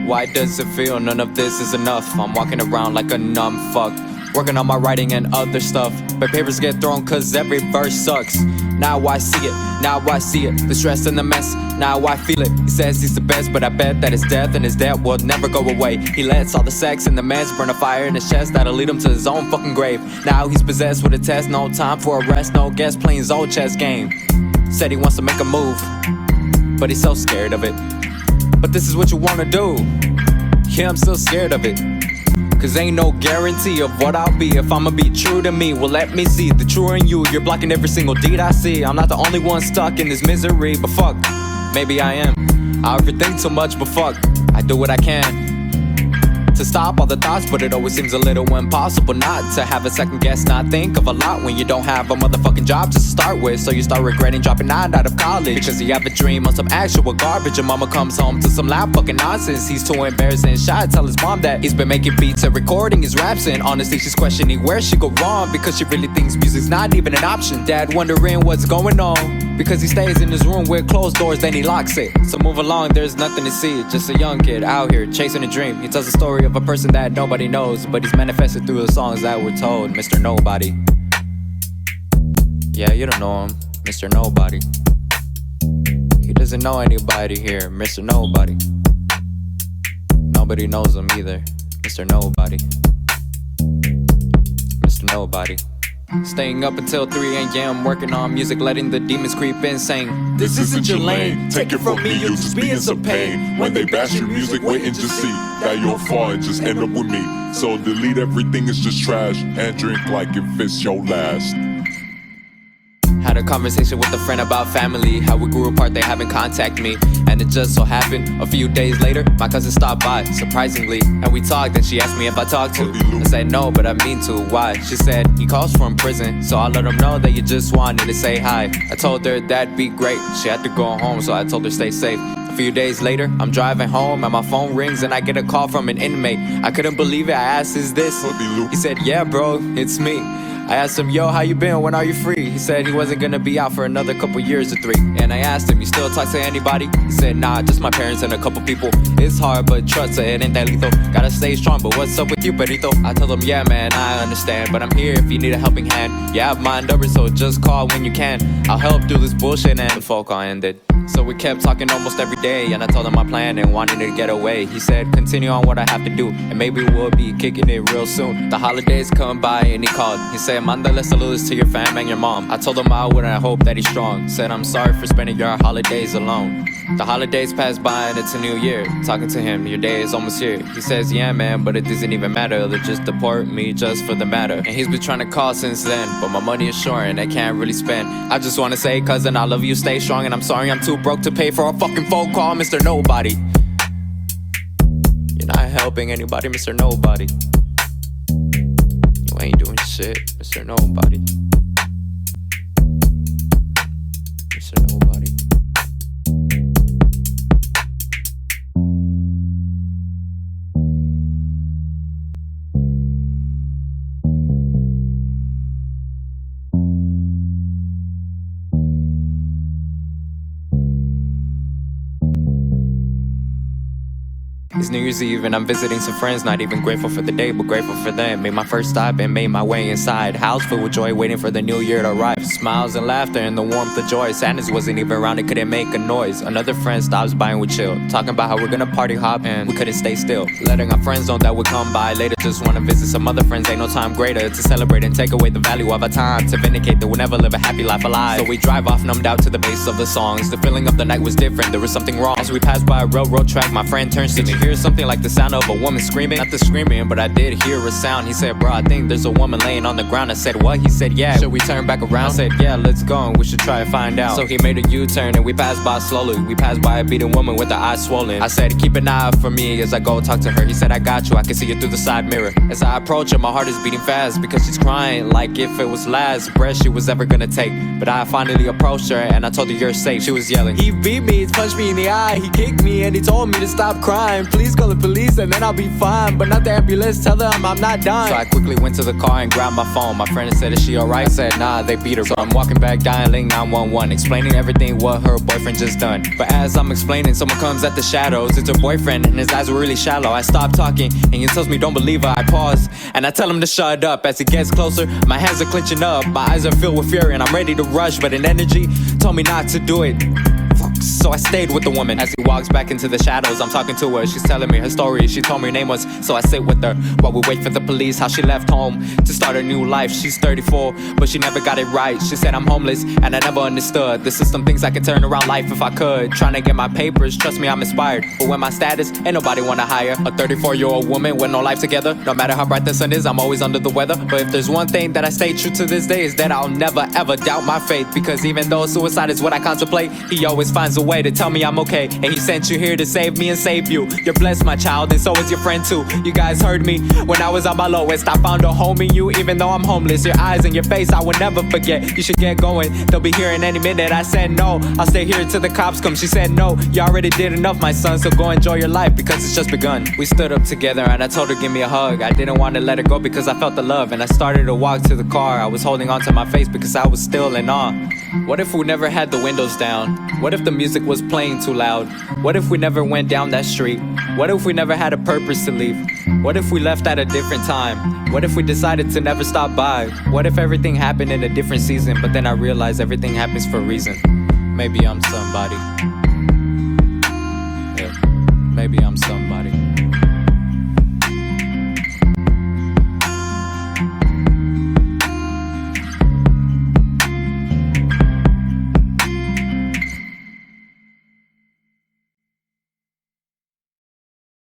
Why does it feel none of this is enough? I'm walking around like a numb fuck, working on my writing and other stuff, but papers get thrown cause every verse sucks. Now I see it, now I see it, the stress and the mess, now I feel it. He says he's the best, but I bet that his death and his debt will never go away. He lets all the sex and the mess burn a fire in his chest that'll lead him to his own fucking grave. Now he's possessed with a test, no time for a rest, no guess, playing his old chess game. Said he wants to make a move, but he's so scared of it. But this is what you wanna do. Yeah, I'm still scared of it, cause ain't no guarantee of what I'll be if I'ma be true to me. Well, let me see the truer in you. You're blocking every single deed I see. I'm not the only one stuck in this misery, but fuck, maybe I am. I overthink too much, but fuck, I do what I can to stop all the thoughts, but it always seems a little impossible not to have a second guess, not think of a lot when you don't have a motherfucking job just to start with. So you start regretting dropping out of college because you have a dream on some actual garbage. Your mama comes home to some loud fucking nonsense. He's too embarrassed and shy to tell his mom that he's been making beats and recording his raps, and honestly she's questioning where she go wrong because she really thinks music's not even an option. Dad wondering what's going on because he stays in his room with closed doors, then he locks it. So move along, there's nothing to see, just a young kid out here chasing a dream. He tells a story of a person that nobody knows, but he's manifested through the songs that were told. Mr. Nobody. Yeah, you don't know him, Mr. Nobody. He doesn't know anybody here, Mr. Nobody. Nobody knows him either, Mr. Nobody. Mr. Nobody. Staying up until 3 a.m. working on music, letting the demons creep in, saying, this isn't your lane, take it from me, you'll just be in some pain. When they bash your music, wait and just see that you'll fall and just end up with me. So delete everything, it's just trash, and drink like if it's your last. Had a conversation with a friend about family, how we grew apart, they haven't contacted me. And it just so happened, a few days later, my cousin stopped by, surprisingly. And we talked, and she asked me if I talked to. I said no, but I mean to. Why? She said, he calls from prison, so I let him know that you just wanted to say hi. I told her that'd be great, she had to go home, so I told her stay safe. A few days later, I'm driving home and my phone rings and I get a call from an inmate. I couldn't believe it, I asked, is this? He said, yeah bro, it's me. I asked him, yo, how you been? When are you free? He said he wasn't gonna be out for another couple years or 3. And I asked him, you still talk to anybody? He said, nah, just my parents and a couple people. It's hard, but trust it ain't that lethal. Gotta stay strong, but what's up with you, Perito? I told him, yeah, man, I understand, but I'm here if you need a helping hand. Yeah, I have my number, so just call when you can. I'll help do this bullshit, and the phone call ended. So we kept talking almost every day, and I told him my plan and wanted to get away. He said, continue on what I have to do, and maybe we'll be kicking it real soon. The holidays come by and he called. He said, Mandale saludos to your fam and your mom. I told him I would and I hope that he's strong. Said, I'm sorry for spending your holidays alone. The holidays pass by and it's a new year. Talking to him, your day is almost here. He says, yeah man, but it doesn't even matter. They'll just deport me just for the matter. And he's been trying to call since then, but my money is short and I can't really spend. I just wanna say, cousin, I love you, stay strong. And I'm sorry I'm too broke to pay for a fucking phone call, Mr. Nobody. You're not helping anybody, Mr. Nobody. You ain't doing shit, Mr. Nobody. Mr. Nobody. It's New Year's Eve and I'm visiting some friends. Not even grateful for the day, but grateful for them. Made my first stop and made my way inside. House filled with joy, waiting for the new year to arrive. Smiles and laughter and the warmth of joy. Sadness wasn't even around, it couldn't make a noise. Another friend stops by and we chill, talking about how we're gonna party hop and we couldn't stay still. Letting our friends know that we come by later. Just wanna visit some other friends, ain't no time greater to celebrate and take away the value of our time. To vindicate that we'll never live a happy life alive. So we drive off numbed out to the base of the songs. The feeling of the night was different, there was something wrong. As we passed by a railroad track, my friend turns to me. Hear something like the sound of a woman screaming. Not the screaming, but I did hear a sound. He said, bro, I think there's a woman laying on the ground. I said, what? He said, yeah, should we turn back around? I said, yeah, let's go and we should try to find out. So he made a U-turn and we passed by slowly. We passed by a beating woman with her eyes swollen. I said, keep an eye out for me as I go talk to her. He said, I got you, I can see you through the side mirror. As I approach her, my heart is beating fast because she's crying like if it was last breath she was ever gonna take. But I finally approached her and I told her, you're safe. She was yelling, he beat me, he punched me in the eye, he kicked me and he told me to stop crying. please call the police and then I'll be fine. But not the ambulance, tell them I'm not dying. So I quickly went to the car and grabbed my phone. My friend said, is she alright? I said, nah, they beat her. So I'm walking back, dialing 911, explaining everything what her boyfriend just done. But as I'm explaining, someone comes at the shadows. It's her boyfriend and his eyes were really shallow. I stop talking and he tells me don't believe her. I pause and I tell him to shut up. As he gets closer, my hands are clenching up, my eyes are filled with fury and I'm ready to rush, but an energy told me not to do it. So I stayed with the woman. As he walks back into the shadows, I'm talking to her. She's telling me her story. She told me her name was, so I sit with her while we wait for the police. How she left home to start a new life. She's 34, but she never got it right. She said I'm homeless, and I never understood. The system thinks I can turn around life if I could. Trying to get my papers, trust me, I'm inspired. But with my status, ain't nobody wanna hire a 34-year-old woman with no life together. No matter how bright the sun is, I'm always under the weather. But if there's one thing that I stay true to this day, is that I'll never ever doubt my faith. Because even though suicide is what I contemplate, he always finds a way to tell me I'm okay. And he sent you here to save me and save you. You're blessed, my child, and so is your friend too. You guys heard me when I was on my lowest. I found a home in you, even though I'm homeless. Your eyes and your face I will never forget. You should get going, they'll be here in any minute. I said no, I'll stay here till the cops come. She said no, you already did enough, my son, so go enjoy your life because it's just begun. We stood up together and I told her give me a hug. I didn't want to let her go because I felt the love. And I started to walk to the car. I was holding on to my face because I was still in awe. What if we never had the windows down? What if the music was playing too loud? What if we never went down that street? What if we never had a purpose to leave? What if we left at a different time? What if we decided to never stop by? What if everything happened in a different season, but then I realized everything happens for a reason? Maybe I'm somebody. Yeah, maybe I'm somebody.